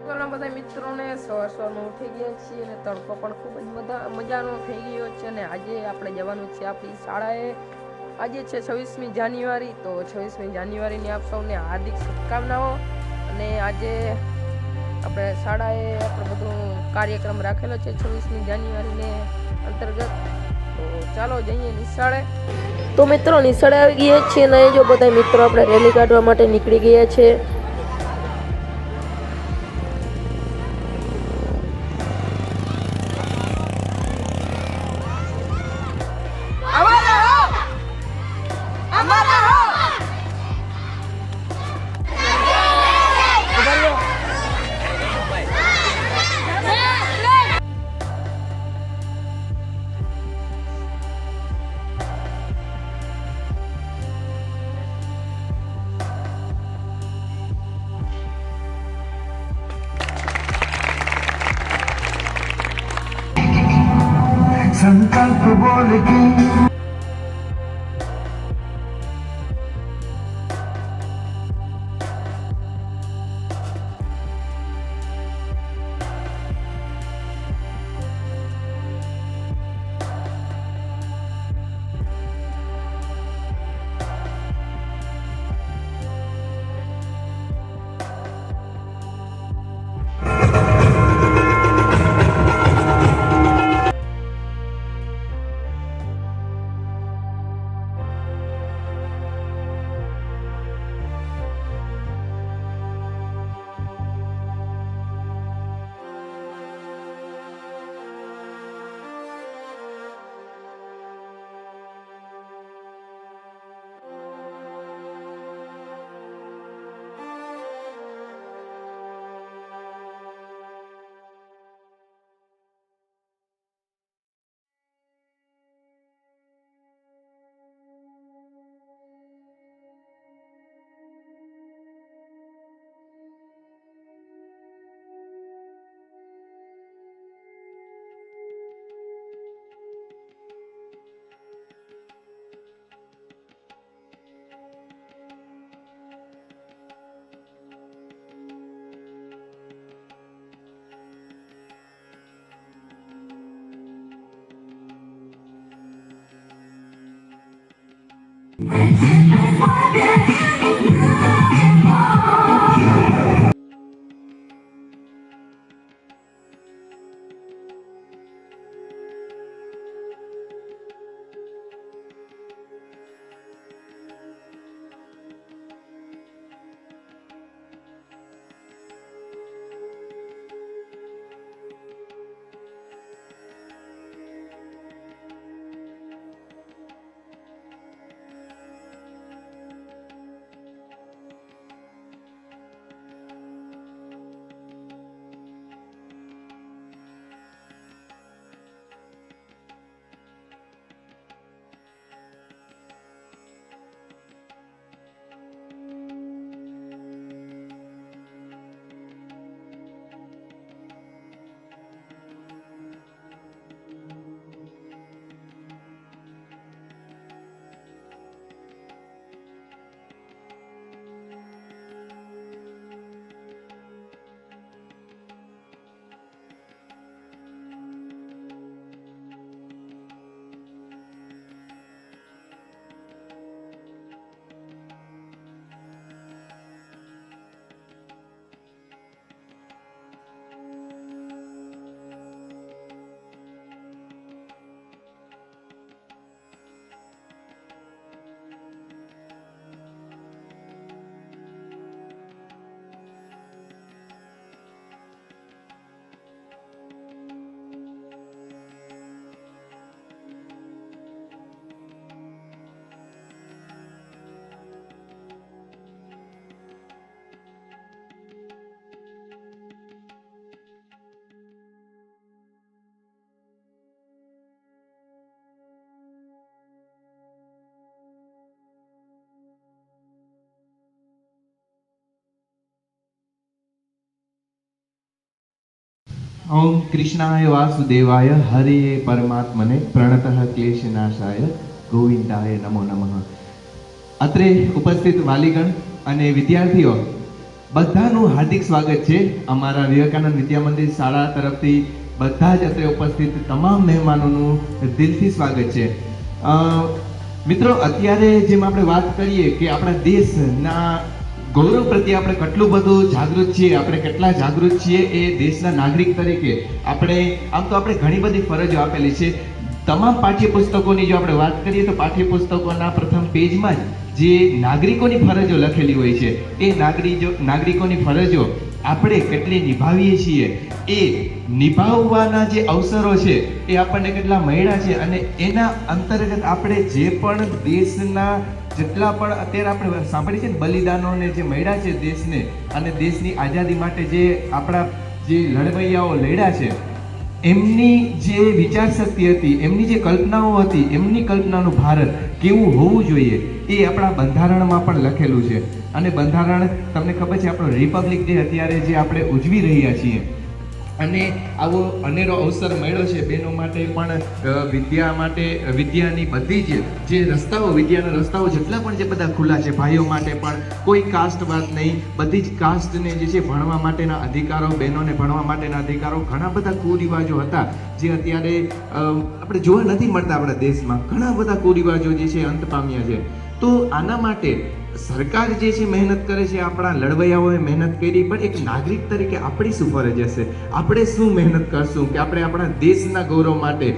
ઘણા બધા મિત્રોને સવારમાં ઉઠી ગયા છીએ અને તડકો પણ ખૂબ જ મજાનો થઈ ગયો છે અને આજે આપણે જવાનું છે આપણી શાળાએ. આજે છે 26મી જાન્યુઆરી. તો 26મી જાન્યુઆરીની આપ સૌને હાર્દિક શુભકામનાઓ. અને આજે આપણે શાળાએ આપણે બધું કાર્યક્રમ રાખેલો છે 26મી જાન્યુઆરીને અંતર્ગત. તો ચાલો જઈએ નિશાળે. તો મિત્રો નિશાળે આવી ગયા છીએ અને જો બધા મિત્રો આપણે રેલી કાઢવા માટે નીકળી ગયા છે. संकल्प बोल के ओम कृष्णाय वासुदेवाय हरे परमात्मने प्रणतः क्लेशनाशाय गोविंदाय नमो नमः। અત્રે ઉપસ્થિત વાલીગણ અને વિદ્યાર્થીઓ, બધાનું હાર્દિક સ્વાગત છે અમારા વિવેકાનંદ વિદ્યા મંદિર શાળા તરફથી. બધા જ અત્રે ઉપસ્થિત તમામ મહેમાનોનું દિલથી સ્વાગત છે. મિત્રો, અત્યારે જેમ આપણે વાત કરીએ કે આપણા દેશના ગૌરવ પ્રત્યે આપણે કેટલું બધું જાગૃત છીએ, આપણે કેટલા જાગૃત છીએ એ દેશના નાગરિક તરીકે. આપણે આમ તો આપણે ઘણી બધી ફરજો આપેલી છે. તમામ પાઠ્યપુસ્તકોની જો આપણે વાત કરીએ તો પાઠ્યપુસ્તકોના પ્રથમ પેજમાં જ જે નાગરિકોની ફરજો લખેલી હોય છે, એ નાગરિકોની ફરજો આપણે કેટલી નિભાવીએ છીએ, એ નિભાવવાના જે અવસરો છે એ આપણને કેટલા મળ્યા છે, અને એના અંતર્ગત આપણે જે પણ દેશના જેટલા પણ અત્યારે આપણે સાંભળીએ છીએ ને બલિદાનોને જે મળ્યા છે દેશને, અને દેશની આઝાદી માટે જે આપણા જે લડવૈયાઓ લડ્યા છે, એમની જે વિચાર શક્તિ હતી, એમની જે કલ્પનાઓ હતી, એમની કલ્પનાનું ભારત કેવું હોવું જોઈએ એ આપણા બંધારણમાં પણ લખેલું છે. અને બંધારણ, તમને ખબર છે, આપણો રિપબ્લિક ડે અત્યારે જે આપણે ઉજવી રહ્યા છીએ, અને આવો અનેરો અવસર મળ્યો છે બહેનો માટે પણ, વિદ્યા માટે, વિદ્યાની બધી જ જે રસ્તાઓ, વિદ્યાના રસ્તાઓ જેટલા પણ જે બધા ખુલ્લા છે, ભાઈઓ માટે પણ કોઈ કાસ્ટ વાત નહીં, બધી જ કાસ્ટને જે છે ભણવા માટેના અધિકારો, બહેનોને ભણવા માટેના અધિકારો. ઘણા બધા કુરિવાજો હતા જે અત્યારે આપણે જોવા નથી મળતા આપણા દેશમાં. ઘણા બધા કુરિવાજો જે છે અંત પામ્યા છે. તો આના માટે સરકાર જે છે મહેનત કરે છે, આપણા લડવૈયાઓએ મહેનત કરી, પણ એક નાગરિક તરીકે આપણી શું ફરજ હશે? આપણે શું મહેનત કરશું કે આપણે આપણા દેશના ગૌરવ માટે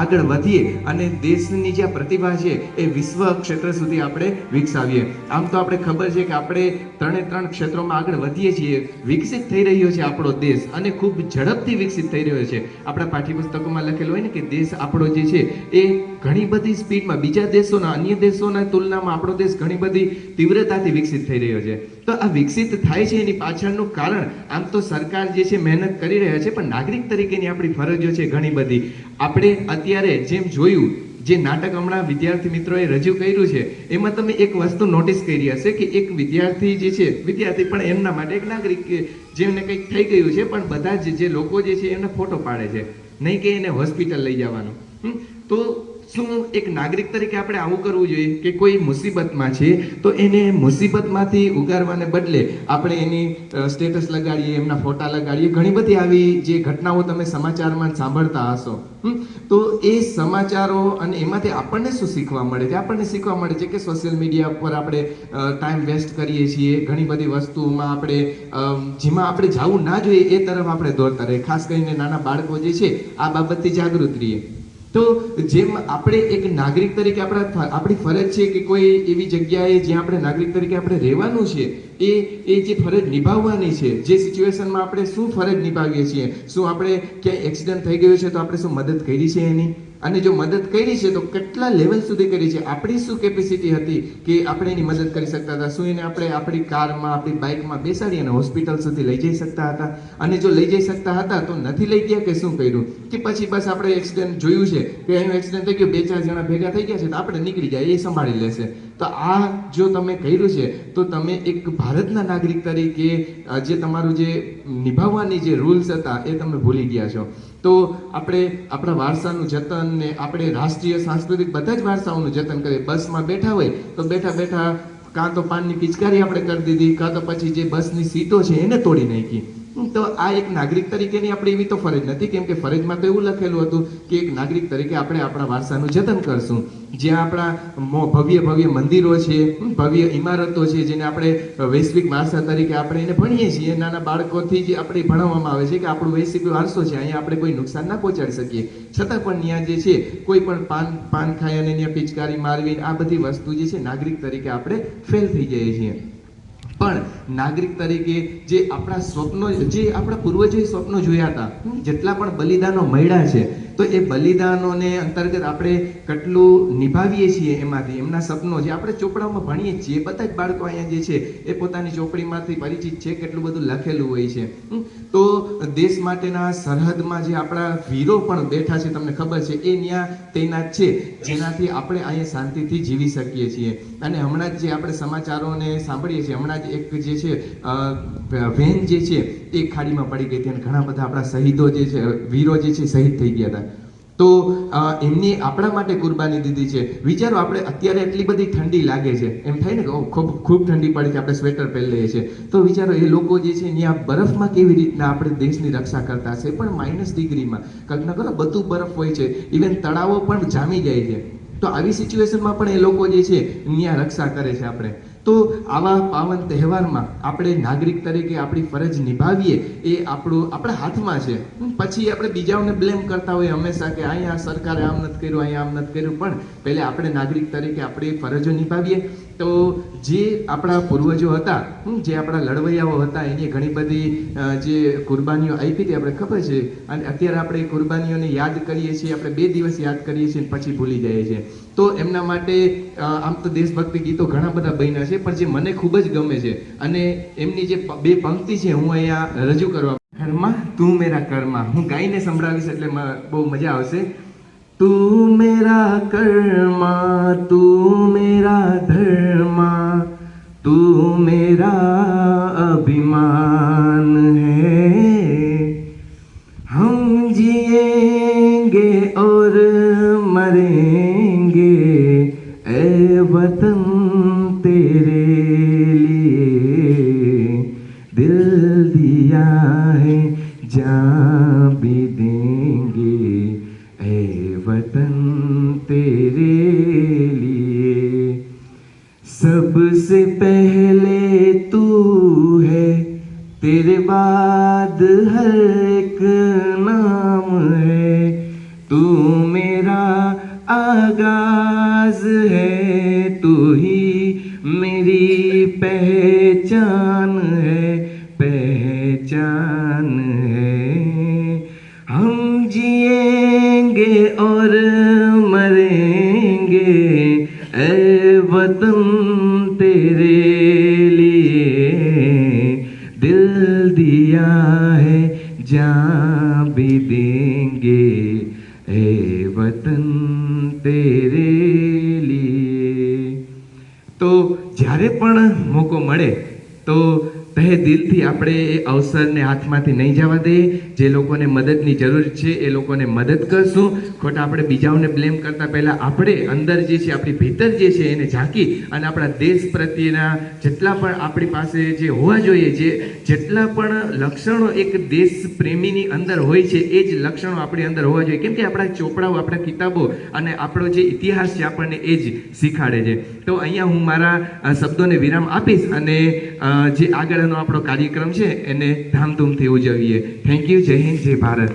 આગળ વધીએ અને દેશની જે પ્રતિભા છે એ વિશ્વ ક્ષેત્ર સુધી આપણે વિકસાવીએ. આમ તો આપણે ખબર છે કે આપણે ત્રણ ક્ષેત્રોમાં આગળ વધીએ છીએ. વિકસિત થઈ રહ્યો છે આપણો દેશ, અને ખૂબ ઝડપથી વિકસિત થઈ રહ્યો છે. આપણા પાઠ્યપુસ્તકોમાં લખેલું હોય ને કે દેશ આપણો જે છે એ ઘણી બધી સ્પીડમાં, બીજા દેશોના, અન્ય દેશોના તુલનામાં આપણો દેશ ઘણી બધી તીવ્રતાથી વિકસિત થઈ રહ્યો છે. તો આ વિકસિત થાય છે એની પાછળનું કારણ, આમ તો સરકાર જે છે મહેનત કરી રહ્યા છે, પણ નાગરિક તરીકેની આપણી ફરજો છે ઘણી બધી. આપણે અત્યારે જેમ જોયું, જે નાટક હમણાં વિદ્યાર્થી મિત્રોએ રજૂ કર્યું છે, એમાં તમે એક વસ્તુ નોટિસ કરી હશે કે એક વિદ્યાર્થી જે છે, વિદ્યાર્થી પણ એમના માટે એક નાગરિક, જેમને કંઈક થઈ ગયું છે, પણ બધા જ જે લોકો જે છે એમને ફોટો પાડે છે, નહીં કે એને હોસ્પિટલ લઈ જવાનું. તો શું એક નાગરિક તરીકે આપણે આવું કરવું જોઈએ કે કોઈ મુસીબતમાં છે તો એને મુસીબતમાંથી ઉગારવાને બદલે આપણે એની સ્ટેટસ લગાડીએ, એમના ફોટા લગાડીએ? ઘણી બધી આવી જે ઘટનાઓ તમે સમાચારમાં સાંભળતા હશો. તો એ સમાચારો, અને એમાંથી આપણને શું શીખવા મળે છે? આપણને શીખવા મળે છે કે સોશિયલ મીડિયા પર આપણે ટાઈમ વેસ્ટ કરીએ છીએ. ઘણી બધી વસ્તુમાં આપણે જેમાં આપણે જવું ના જોઈએ એ તરફ આપણે દોડતા રહીએ. ખાસ કરીને નાના બાળકો જે છે આ બાબતથી જાગૃત રહીએ. તો જેમ આપણે એક નાગરિક તરીકે આપણી ફરજ છે કે કોઈ એવી જગ્યાએ જ્યાં આપણે નાગરિક તરીકે આપણે રહેવાનું છે, એ જે ફરજ નિભાવવાની છે, જે સિચ્યુએશનમાં આપણે શું ફરજ નિભાવીએ છીએ, શું આપણે ક્યાંય એક્સિડન્ટ થઈ ગયું છે તો આપણે શું મદદ કરી છે એની? અને જો મદદ કરી છે તો કેટલા લેવલ સુધી કરી છે? આપણી શું કેપેસિટી હતી કે આપણે એની મદદ કરી શકતા હતા? શું એને આપણે આપણી કારમાં, આપણી બાઇકમાં બેસાડી અને હોસ્પિટલ સુધી લઈ જઈ શકતા હતા? અને જો લઈ જઈ શકતા હતા તો નથી લઈ ગયા કે શું કર્યું? કે પછી બસ આપણે એક્સિડન્ટ જોયું છે કે એનું એક્સિડન્ટ થઈ ગયું, 2-4 જણા ભેગા થઈ ગયા છે તો આપણે નીકળી જાય, એ સંભાળી લેશે. તો આ જો તમે કર્યું છે તો તમે એક ભારતના નાગરિક તરીકે જે તમારું જે નિભાવવાની જે રૂલ્સ હતા એ તમે ભૂલી ગયા છો. તો આપણે આપણા વારસાનું જતન, ને આપણે રાષ્ટ્રીય, સાંસ્કૃતિક બધા જ વારસાઓનું જતન કરીએ. બસમાં બેઠા હોય તો બેઠા બેઠા કાં તો પાનની પિચકારી આપણે કરી દીધી, કાં તો પછી જે બસની સીટો છે એને તોડી નાખી. તો આ એક નાગરિક તરીકેની આપણે એવી તો ફરજ નથી, કેમ કે ફરજમાં તો એવું લખેલું હતું કે એક નાગરિક તરીકે આપણે આપણા વારસાનું જતન કરશું. જ્યાં આપણા ભવ્ય મંદિરો છે, ભવ્ય ઇમારતો છે, જેને આપણે વૈશ્વિક વારસા તરીકે આપણે એને ભણીએ છીએ. નાના બાળકોથી જ આપણે ભણાવવામાં આવે છે કે આપણું વૈશ્વિક વારસો છે, અહીંયા આપણે કોઈ નુકસાન ના પહોંચાડી શકીએ. છતાં પણ ત્યાં જે છે કોઈ પણ પાન ખાય અને ત્યાં પિચકારી મારવી, આ બધી વસ્તુ જે છે નાગરિક તરીકે આપણે ફેલ થઈ જઈએ છીએ. પણ નાગરિક તરીકે જે આપણા સ્વપ્નો, જે આપણા પૂર્વજોએ સ્વપ્નો જોયા હતા, જેટલા પણ બલિદાનો મળ્યા છે, તો એ બલિદાનોને અંતર્ગત આપણે કેટલું નિભાવીએ છીએ એમાંથી, એમના સપનો જે આપણે ચોપડામાં ભણીએ છીએ. બધા જ બાળકો અહીંયા જે છે એ પોતાની ચોપડીમાંથી પરિચિત છે, કેટલું બધું લખેલું હોય છે. તો દેશ માટેના સરહદમાં જે આપણા વીરો પણ બેઠા છે, તમને ખબર છે, એ ત્યાં તૈનાત છે, જેનાથી આપણે અહીંયા શાંતિથી જીવી શકીએ છીએ. અને હમણાં જ જે આપણે સમાચારોને સાંભળીએ છીએ, હમણાં જ એક જે છે વેન જે છે એ ખાડીમાં પડી ગઈ હતી, અને ઘણા બધા આપણા શહીદો જે છે, વીરો જે છે, શહીદ થઈ ગયા હતા. તો એમની આપણા માટે કુરબાની દીધી છે. વિચારો આપણે અત્યારે એટલી બધી ઠંડી લાગે છે, એમ થાય ને કે ખૂબ ખૂબ ઠંડી પડે છે, આપણે સ્વેટર પહેરી લઈએ છીએ. તો વિચારો એ લોકો જે છે ત્યાં બરફમાં કેવી રીતના આપણે દેશની રક્ષા કરતા હશે, પણ -ડિગ્રીમાં. કલ્પના કરો, બધું બરફ હોય છે, ઇવન તળાવો પણ જામી જાય છે. તો આવી સિચ્યુએશનમાં પણ એ લોકો જે છે ત્યાં રક્ષા કરે છે આપણે. તો આવા પાવન તહેવારમાં આપણે નાગરિક તરીકે આપણી ફરજ નિભાવીએ એ આપણા હાથમાં છે. પછી આપણે બીજાઓને બ્લેમ કરતા હોઈએ હંમેશા કે અહીંયા સરકારે આમ નથી કર્યું, અહીંયા આમ નથી કર્યું, પણ પહેલે આપણે નાગરિક તરીકે આપણી ફરજો નિભાવીએ. તો જે આપણા પૂર્વજો હતા, જે આપણા લડવૈયાઓ હતા, એની ઘણી બધી જે કુરબાનીઓ આપી હતી આપણે ખબર છે, અને અત્યારે આપણે એ કુરબાનીઓને યાદ કરીએ છીએ. આપણે 2 દિવસ યાદ કરીએ છીએ પછી ભૂલી જઈએ છીએ. તો એમના માટે આમ તો દેશભક્તિ ગીતો ઘણા બધા બન્યા છે, પણ જે મને ખૂબ જ ગમે છે અને એમની જે 2 પંક્તિ છે હું અહીંયા રજૂ કરવા, ઘરમાં તું મેરા કર્મા, હું ગાઈને સંભળાવીશ એટલે બહુ મજા આવશે. તું મેરા કર્મા, તું મેરા ધર્મા, તું મેરા અભિમાન હૈ, हम जिएंगे और मरेंगे ए वतन तेरे लिए, दिल दिया है जान भी देंगे ए वतन तेरे लिए, सबसे पहले तू है, तेरे बाद हर एक नाम है, तू मेरा आगाज है, तू ही मेरी पहचान है, पहचान है, हम जिएंगे और मरेंगे ए वतन तेरे लिए, दिल दिया है जान भी देंगे ए वतन तेरे लिए. તો જ્યારે પણ મોકો મળે તો તહે દિલથી આપણે એ અવસરને હાથમાંથી નહીં જવા દઈએ. જે લોકોને મદદની જરૂર છે એ લોકોને મદદ કરશું. ખોટા આપણે બીજાઓને બ્લેમ કરતા પહેલાં આપણે અંદર જે છે, આપણી ભીતર જે છે એને ઝાંકી અને આપણા દેશ પ્રત્યેના જેટલા પણ આપણી પાસે જે હોવા જોઈએ, જે જેટલા પણ લક્ષણો એક દેશ પ્રેમીની અંદર હોય છે એ જ લક્ષણો આપણી અંદર હોવા જોઈએ. કેમ કે આપણા ચોપડાઓ, આપણા કિતાબો અને આપણો જે ઇતિહાસ છે આપણને એ જ શીખાડે છે. તો અહીંયા હું મારા શબ્દોને વિરામ આપીશ અને જે આગળનો આપણો કાર્યક્રમ છે એને ધામધૂમથી ઉજવીએ. Thank you. જય હિન્દ, જય ભારત.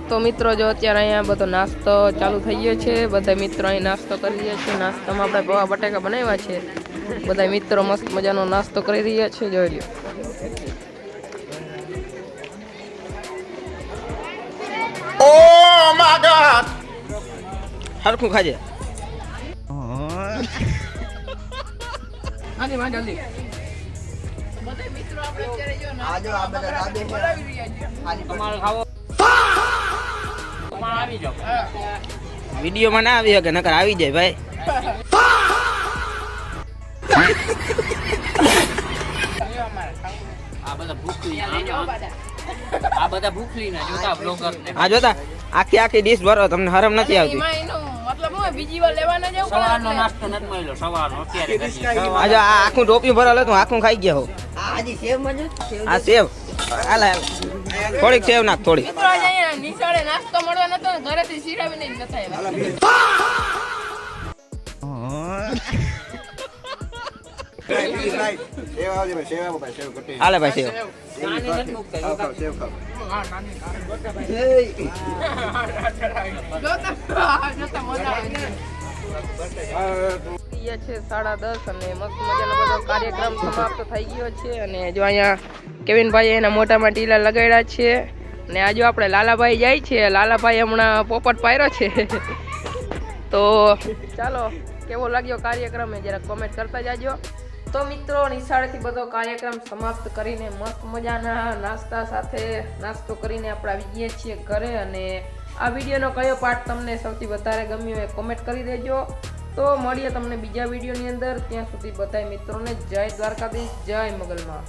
તો મિત્રો જો અત્યારે અહીંયા બધો નાસ્તો ચાલુ થઈ ગયો છે. બધા મિત્રો અહીં નાસ્તો કરી રહ્યા છે. નાસ્તામાં આપણે પૌવા બટાકા બનાવ્યા છે. બધા મિત્રો મસ્ત મજાનો નાસ્તો કરી રહ્યા છે, જોઈ લ્યો. Oh my God! હરખું ખાજે. આની માં જલ્દી. બધા મિત્રો આપણે અત્યારે જો આજો આ બધા દાદે છે. બોલાવી રહ્યા છે. તમારે ખાવો. આવી જાવ. વિડીયોમાં ના આવી શકે, નકર આવી જાય ભાઈ. આ બધા ભૂખલી આ બધા ભૂખલી ના જોતા બ્લોગર ને આ જોતા આખી આખી ડીશ ભરો, તમને હરમ નથી આવતી. મતલબ હું બીજી વાર લેવાના જાવ. સવારનો નાસ્તો નથી મળ્યો, સવારનો અત્યારે કરી. આ જો આ આખું ટોપી ભરેલું હતું, આખું ખાઈ ગયા હો. આ સેવ હાલ હાલ, થોડીક સેવ નાખ, થોડી. મિત્રો આજે અહીંયા નિશાળે નાસ્તો મળવા નતો, ઘરેથી શીરાવીને જ નતા આવ્યા. હાલે ભાઈ સેવ. છે 10:30 અને મસ્ત મજાનો બધો કાર્યક્રમ સમાપ્ત થઈ ગયો છે. અને જો અહીંયા કેવિનભાઈ એના મોટામાં ટીલા લગાડ્યા છે. અને આ જો આપણે લાલાભાઈ જાય છે. લાલાભાઈ હમણાં પોપટ પાયરો છે. તો ચાલો, કેવો લાગ્યો કાર્યક્રમ એ જરા કોમેન્ટ કરતા જાજો. તો મિત્રો નિશાળેથી બધો કાર્યક્રમ સમાપ્ત કરીને મસ્ત મજાના નાસ્તા સાથે નાસ્તો કરીને આપણે આવી ગયા છીએ ઘરે. અને આ વિડીયોનો કયો પાર્ટ તમને સૌથી વધારે ગમ્યો એ કોમેન્ટ કરી દેજો. તો મળીએ તમને બીજા વિડીયોની અંદર. ત્યાં સુધી બધાય મિત્રોને જય દ્વારકાધીશ, જય મોગલમાં.